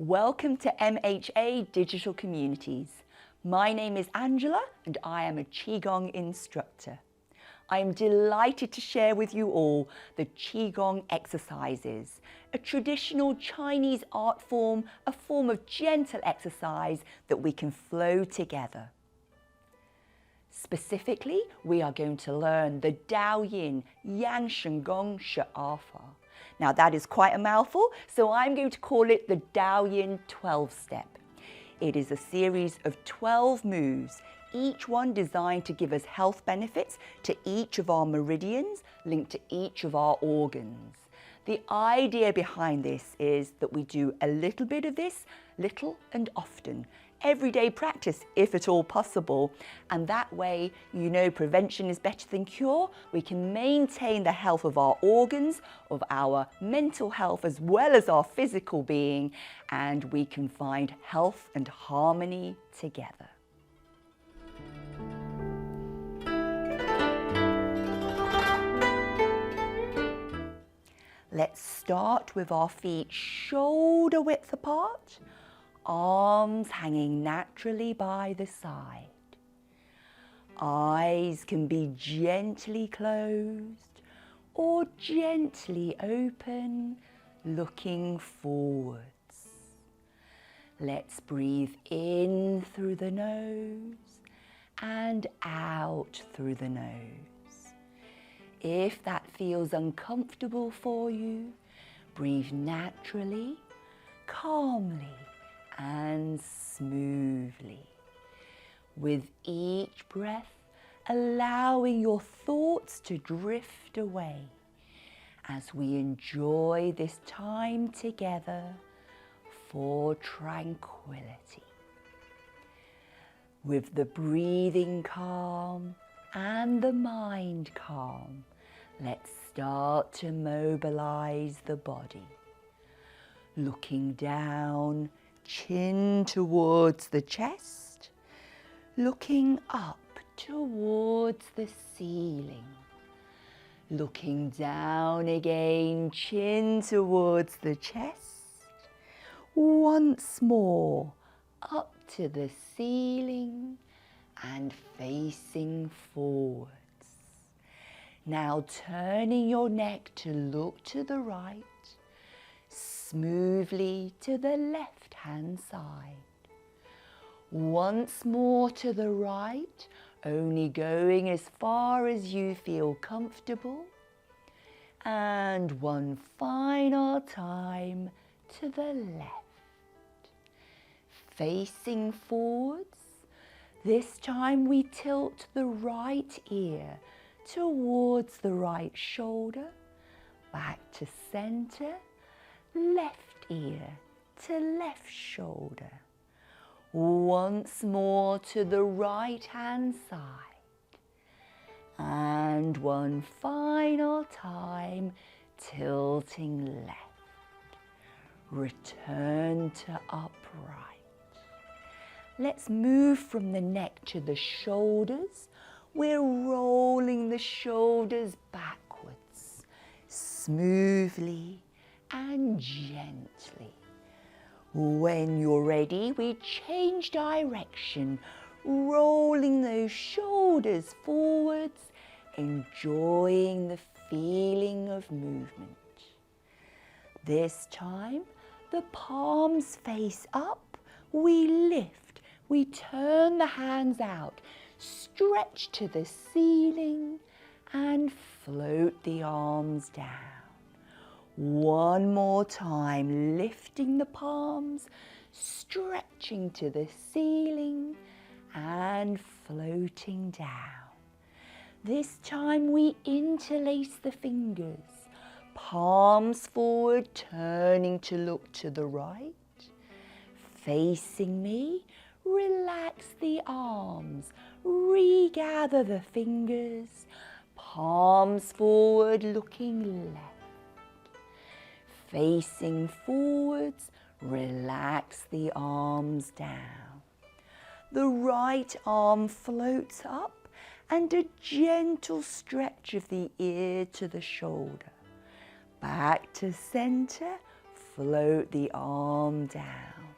Welcome to MHA Digital Communities. My name is Angela and I am a Qigong instructor. I am delighted to share with you all the Qigong exercises, a traditional Chinese art form, a form of gentle exercise that we can flow together. Specifically, we are going to learn the Dao Yin, Yang Shen Gong Shi Fa. Now that is quite a mouthful, so I'm going to call it the Dao Yin 12-step. It is a series of 12 moves, each one designed to give us health benefits to each of our meridians linked to each of our organs. The idea behind this is that we do a little bit of this, little and often. Everyday practice, if at all possible, and that way, you know, prevention is better than cure. We can maintain the health of our organs, of our mental health, as well as our physical being, and we can find health and harmony together. Let's start with our feet shoulder width apart, arms hanging naturally by the side. Eyes can be gently closed or gently open, looking forwards. Let's breathe in through the nose and out through the nose. If that feels uncomfortable for you, breathe naturally, calmly, and smoothly. With each breath, allowing your thoughts to drift away as we enjoy this time together for tranquility. With the breathing calm and the mind calm, let's start to mobilize the body. Looking down, chin towards the chest, looking up towards the ceiling. Looking down again, chin towards the chest. Once more, up to the ceiling and facing forwards. Now turning your neck to look to the right, smoothly to the left-hand side. Once more to the right, only going as far as you feel comfortable. And one final time to the left. Facing forwards, this time we tilt the right ear towards the right shoulder, back to center, left ear to left shoulder. Once more to the right hand side. And one final time, tilting left. Return to upright. Let's move from the neck to the shoulders. We're rolling the shoulders backwards, smoothly and gently. When you're ready, we change direction, rolling those shoulders forwards, enjoying the feeling of movement. This time, the palms face up, we lift, we turn the hands out, stretch to the ceiling and float the arms down. One more time, lifting the palms, stretching to the ceiling and floating down. This time we interlace the fingers, palms forward, turning to look to the right. Facing me, relax the arms, regather the fingers, palms forward, looking left. Facing forwards, relax the arms down. The right arm floats up and a gentle stretch of the ear to the shoulder. Back to center, float the arm down.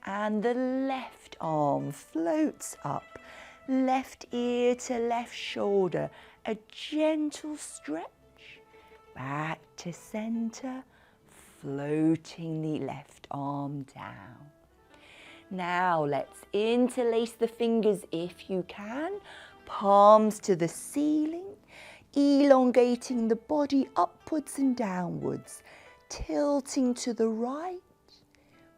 And the left arm floats up, left ear to left shoulder, a gentle stretch. Back to center, floating the left arm down. Now let's interlace the fingers if you can, palms to the ceiling, elongating the body upwards and downwards, tilting to the right,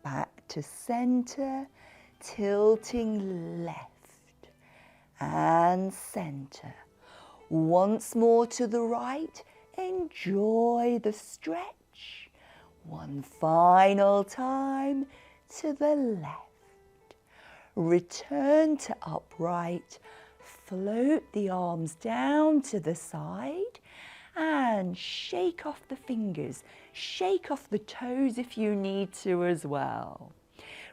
back to center, tilting left and center. Once more to the right, enjoy the stretch. One final time to the left. Return to upright, float the arms down to the side and shake off the fingers, shake off the toes if you need to as well.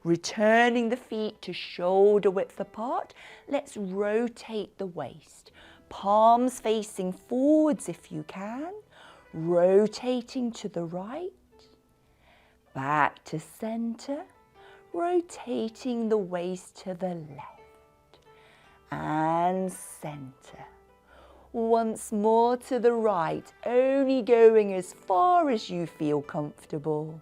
Returning the feet to shoulder width apart, let's rotate the waist. Palms facing forwards if you can, rotating to the right, back to center, rotating the waist to the left and center. Once more to the right, only going as far as you feel comfortable.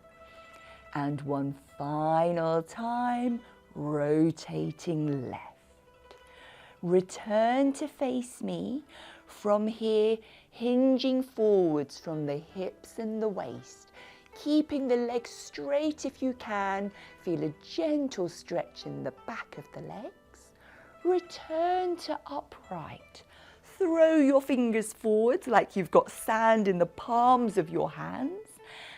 And one final time, rotating left. Return to face me. From here, hinging forwards from the hips and the waist. Keeping the legs straight if you can. Feel a gentle stretch in the back of the legs. Return to upright. Throw your fingers forward like you've got sand in the palms of your hands.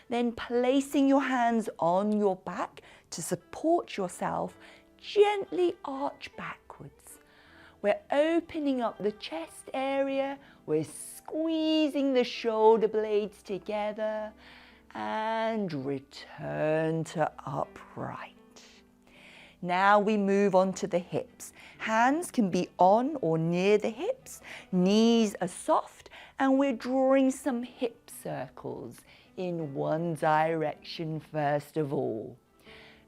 Then placing your hands on your back to support yourself, gently arch backwards. We're opening up the chest area. We're squeezing the shoulder blades together and return to upright. Now we move on to the hips. Hands can be on or near the hips. Knees are soft and we're drawing some hip circles in one direction first of all.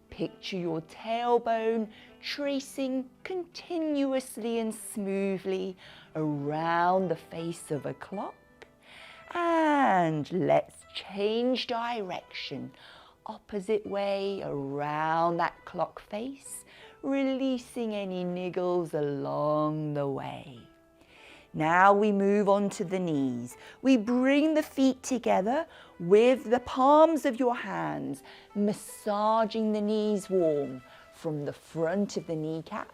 Picture your tailbone tracing continuously and smoothly around the face of a clock. And let's change direction, opposite way around that clock face, releasing any niggles along the way. Now we move on to the knees. We bring the feet together with the palms of your hands, massaging the knees warm from the front of the kneecaps.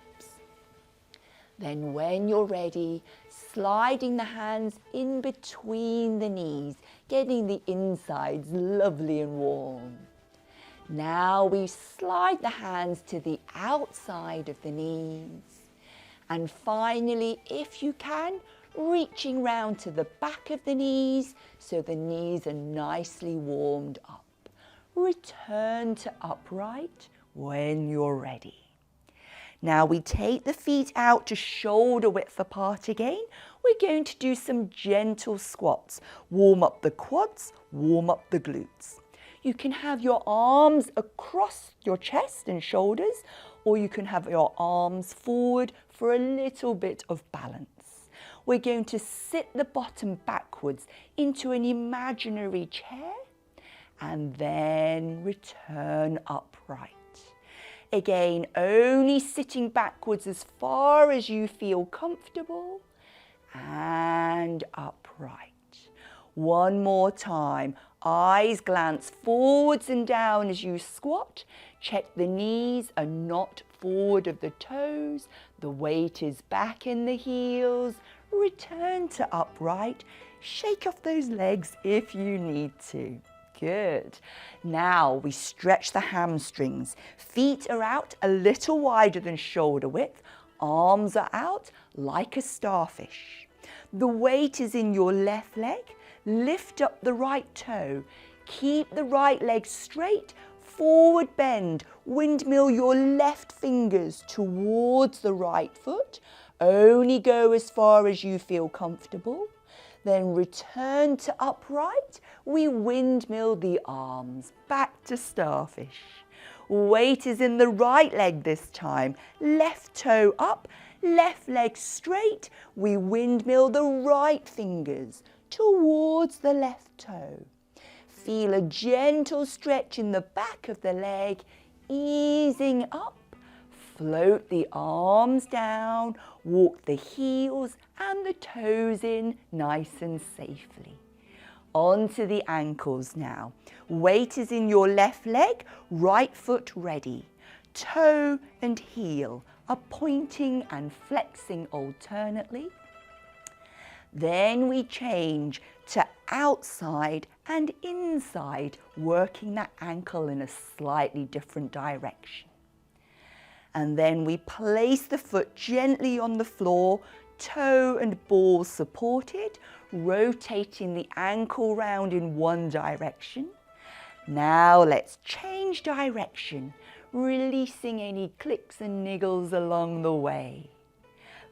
Then when you're ready, sliding the hands in between the knees, getting the insides lovely and warm. Now we slide the hands to the outside of the knees. And finally, if you can, reaching round to the back of the knees so the knees are nicely warmed up. Return to upright when you're ready. Now we take the feet out to shoulder width apart again. We're going to do some gentle squats. Warm up the quads, warm up the glutes. You can have your arms across your chest and shoulders, or you can have your arms forward for a little bit of balance. We're going to sit the bottom backwards into an imaginary chair and then return upright. Again, only sitting backwards as far as you feel comfortable and upright. One more time. Eyes glance forwards and down as you squat. Check the knees are not forward of the toes. The weight is back in the heels. Return to upright. Shake off those legs if you need to. Good. Now we stretch the hamstrings. Feet are out a little wider than shoulder width. Arms are out like a starfish. The weight is in your left leg. Lift up the right toe. Keep the right leg straight. Forward bend. Windmill your left fingers towards the right foot. Only go as far as you feel comfortable. Then return to upright. We windmill the arms back to starfish. Weight is in the right leg this time. Left toe up, left leg straight. We windmill the right fingers towards the left toe. Feel a gentle stretch in the back of the leg, easing up. Float the arms down, walk the heels and the toes in nice and safely. Onto the ankles now. Weight is in your left leg, right foot ready. Toe and heel are pointing and flexing alternately. Then we change to outside and inside, working that ankle in a slightly different direction. And then we place the foot gently on the floor, toe and ball supported, rotating the ankle round in one direction. Now let's change direction, releasing any clicks and niggles along the way.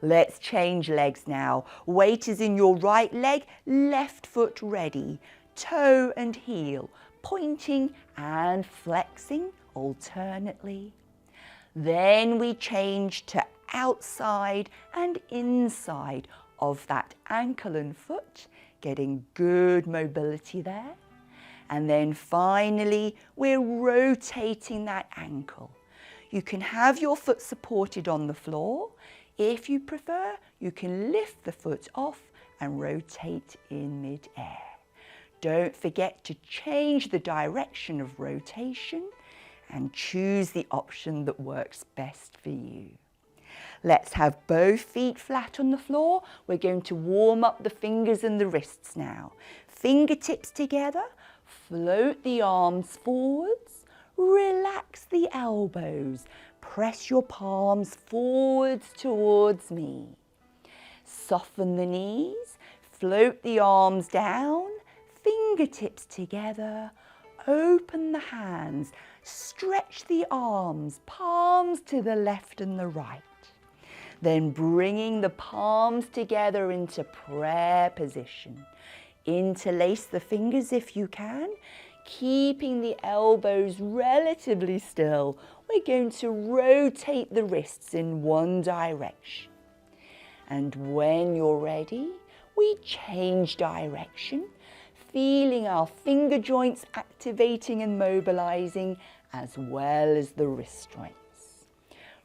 Let's change legs now. Weight is in your right leg, left foot ready, toe and heel, pointing and flexing alternately. Then we change to outside and inside of that ankle and foot, getting good mobility there. And then finally, we're rotating that ankle. You can have your foot supported on the floor. If you prefer, you can lift the foot off and rotate in mid-air. Don't forget to change the direction of rotation and choose the option that works best for you. Let's have both feet flat on the floor. We're going to warm up the fingers and the wrists now. Fingertips together, float the arms forwards, relax the elbows, press your palms forwards towards me. Soften the knees, float the arms down, fingertips together, open the hands, stretch the arms, palms to the left and the right. Then bringing the palms together into prayer position. Interlace the fingers if you can, keeping the elbows relatively still. We're going to rotate the wrists in one direction. And when you're ready, we change direction, feeling our finger joints activating and mobilizing, as well as the wrist joints.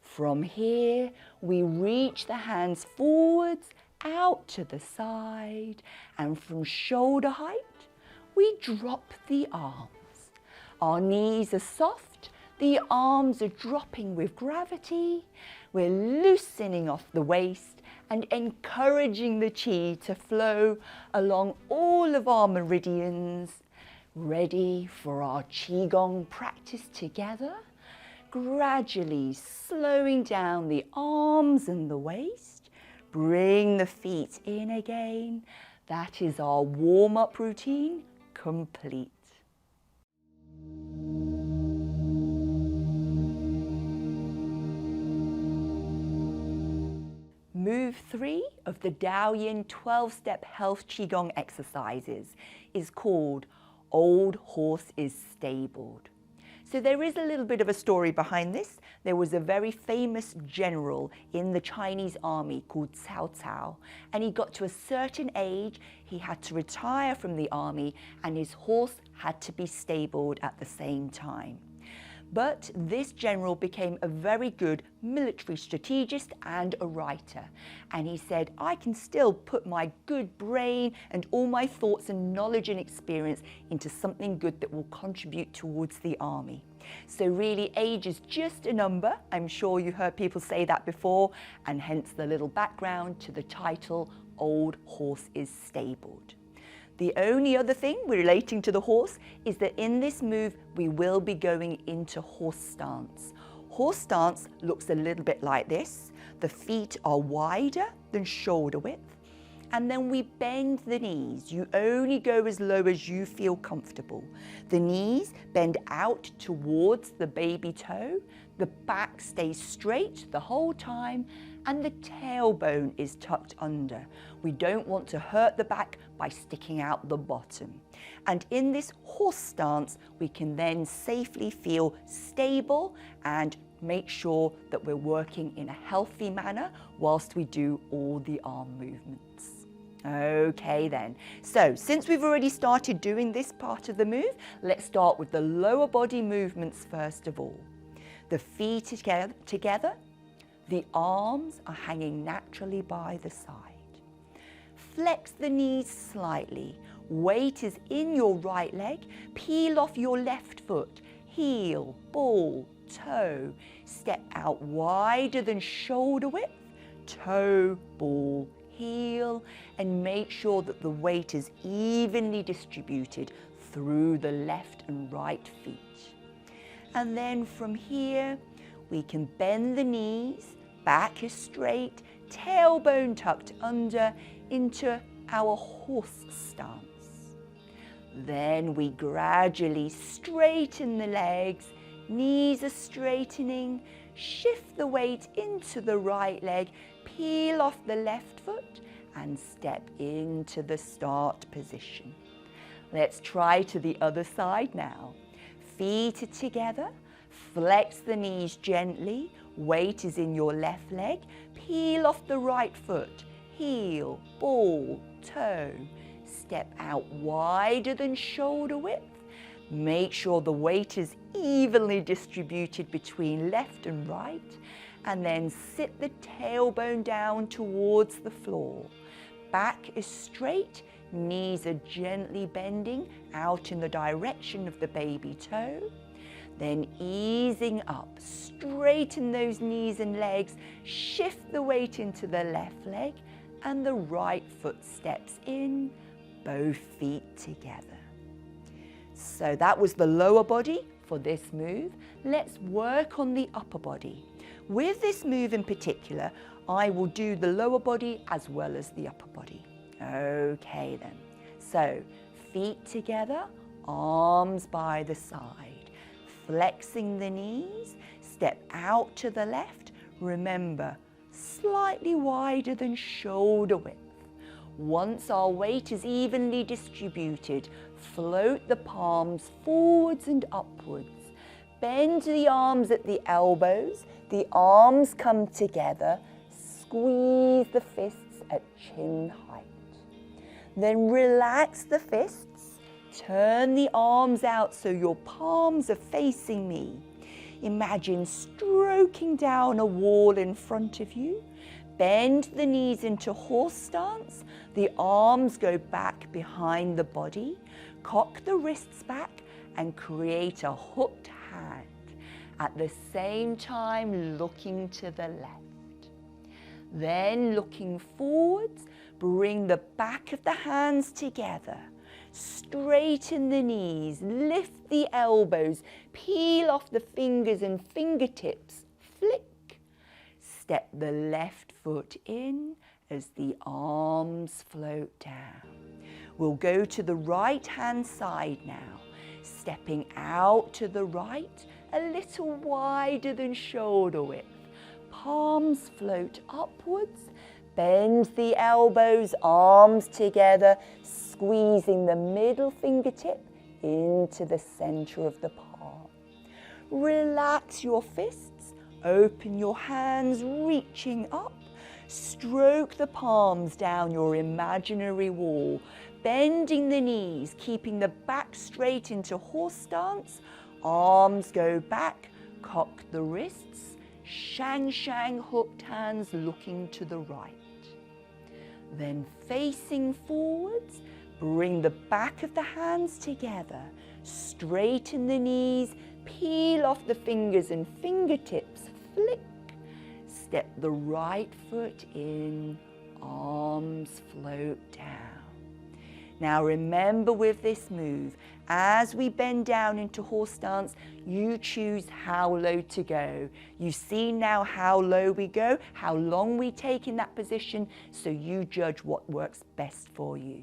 From here, we reach the hands forwards, out to the side, and from shoulder height, we drop the arms. Our knees are soft, the arms are dropping with gravity. We're loosening off the waist and encouraging the chi to flow along all of our meridians. Ready for our Qigong practice together? Gradually slowing down the arms and the waist. Bring the feet in again. That is our warm-up routine complete. Move 3 of the Dao Yin 12-step health Qigong exercises is called Old Horse is Stabled. So there is a little bit of a story behind this. There was a very famous general in the Chinese army called Cao Cao, and he got to a certain age, he had to retire from the army, and his horse had to be stabled at the same time. But this general became a very good military strategist and a writer. And he said, I can still put my good brain and all my thoughts and knowledge and experience into something good that will contribute towards the army. So really, age is just a number. I'm sure you heard people say that before, and hence the little background to the title, Old Horse is Stabled. The only other thing relating to the horse is that in this move, we will be going into horse stance. Horse stance looks a little bit like this. The feet are wider than shoulder width, and then we bend the knees. You only go as low as you feel comfortable. The knees bend out towards the baby toe. The back stays straight the whole time and the tailbone is tucked under. We don't want to hurt the back by sticking out the bottom. And in this horse stance, we can then safely feel stable and make sure that we're working in a healthy manner whilst we do all the arm movements. Okay then, so since we've already started doing this part of the move, let's start with the lower body movements first of all. The feet together, the arms are hanging naturally by the side. Flex the knees slightly, weight is in your right leg, peel off your left foot, heel, ball, toe, step out wider than shoulder width, toe, ball, heel, and make sure that the weight is evenly distributed through the left and right feet. And then from here, we can bend the knees, back is straight, tailbone tucked under into our horse stance. Then we gradually straighten the legs, knees are straightening, shift the weight into the right leg, peel off the left foot and step into the start position. Let's try to the other side now. Feet are together, flex the knees gently, weight is in your left leg, peel off the right foot, heel, ball, toe, step out wider than shoulder width, make sure the weight is evenly distributed between left and right, and then sit the tailbone down towards the floor. Back is straight, knees are gently bending out in the direction of the baby toe. Then easing up, straighten those knees and legs, shift the weight into the left leg and the right foot steps in, both feet together. So that was the lower body for this move. Let's work on the upper body. With this move in particular, I will do the lower body as well as the upper body. Okay then, so feet together, arms by the side, flexing the knees, step out to the left, remember, slightly wider than shoulder width. Once our weight is evenly distributed, float the palms forwards and upwards. Bend the arms at the elbows, the arms come together, squeeze the fists at chin height. Then relax the fists, turn the arms out so your palms are facing me. Imagine stroking down a wall in front of you. Bend the knees into horse stance, the arms go back behind the body, cock the wrists back and create a hooked hand. At the same time, looking to the left. Then looking forwards, bring the back of the hands together. Straighten the knees, lift the elbows, peel off the fingers and fingertips, flick. Step the left foot in as the arms float down. We'll go to the right hand side now, stepping out to the right, a little wider than shoulder width. Palms float upwards, bend the elbows, arms together, squeezing the middle fingertip into the center of the palm. Relax your fists, open your hands, reaching up. Stroke the palms down your imaginary wall, bending the knees, keeping the back straight into horse stance. Arms go back, cock the wrists, shang shang hooked hands looking to the right. Then facing forwards, bring the back of the hands together, straighten the knees, peel off the fingers and fingertips, flick. Step the right foot in, arms float down. Now remember with this move, as we bend down into horse stance, you choose how low to go. You see now how low we go, how long we take in that position, so you judge what works best for you.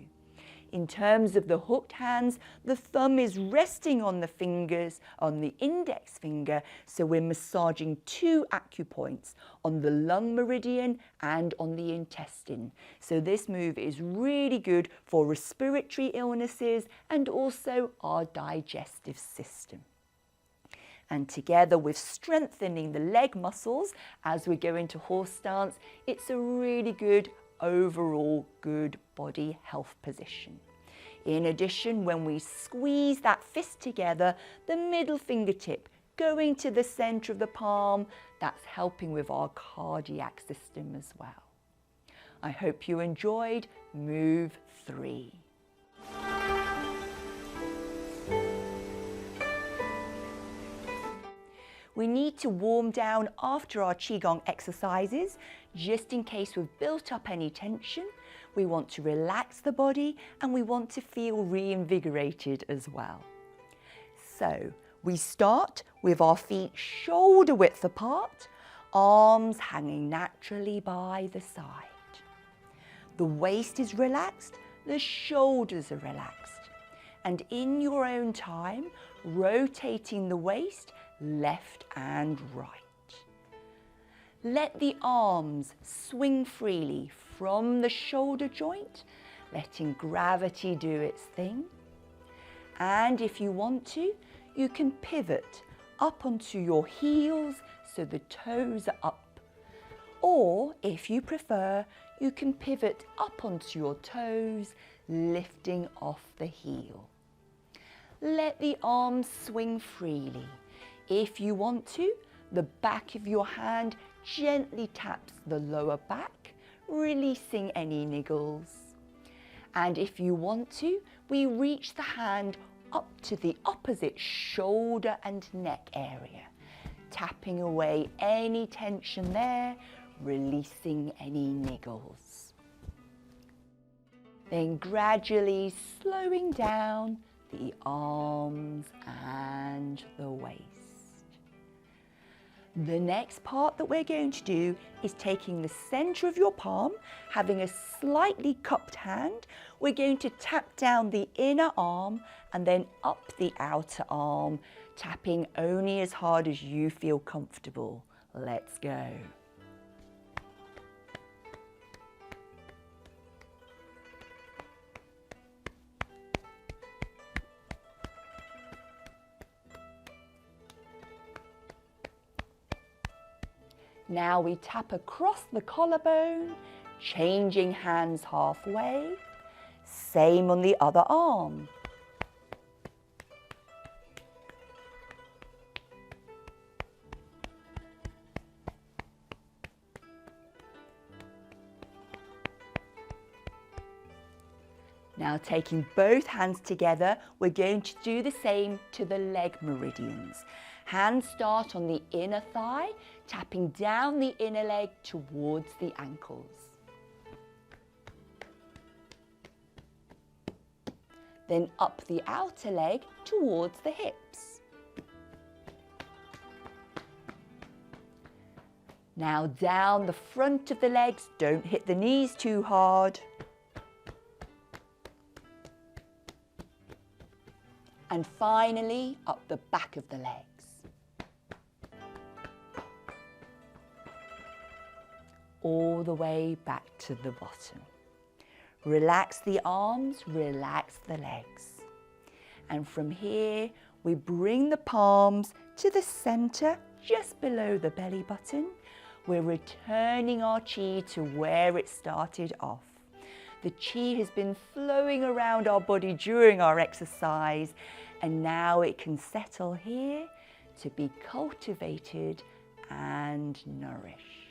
In terms of the hooked hands, the thumb is resting on the fingers, on the index finger, so we're massaging 2 acupoints on the lung meridian and on the intestine. So this move is really good for respiratory illnesses and also our digestive system. And together with strengthening the leg muscles as we go into horse stance, it's a really good overall good body health position. In addition, when we squeeze that fist together, the middle fingertip going to the center of the palm, that's helping with our cardiac system as well. I hope you enjoyed move 3. We need to warm down after our Qigong exercises, just in case we've built up any tension. We want to relax the body and we want to feel reinvigorated as well. So we start with our feet shoulder width apart, arms hanging naturally by the side. The waist is relaxed, the shoulders are relaxed. And in your own time, rotating the waist left and right. Let the arms swing freely from the shoulder joint, letting gravity do its thing. And if you want to, you can pivot up onto your heels so the toes are up. Or if you prefer, you can pivot up onto your toes, lifting off the heel. Let the arms swing freely. If you want to, the back of your hand gently taps the lower back, releasing any niggles. And if you want to, we reach the hand up to the opposite shoulder and neck area, tapping away any tension there, releasing any niggles. Then gradually slowing down the arms and the waist. The next part that we're going to do is taking the center of your palm, having a slightly cupped hand. We're going to tap down the inner arm and then up the outer arm, tapping only as hard as you feel comfortable. Let's go. Now we tap across the collarbone, changing hands halfway. Same on the other arm. Now taking both hands together, we're going to do the same to the leg meridians. Hands start on the inner thigh, tapping down the inner leg towards the ankles. Then up the outer leg towards the hips. Now down the front of the legs, don't hit the knees too hard. And finally, up the back of the legs. All the way back to the bottom. Relax the arms, relax the legs. And from here, we bring the palms to the center, just below the belly button. We're returning our chi to where it started off. The chi has been flowing around our body during our exercise, and now it can settle here to be cultivated and nourished.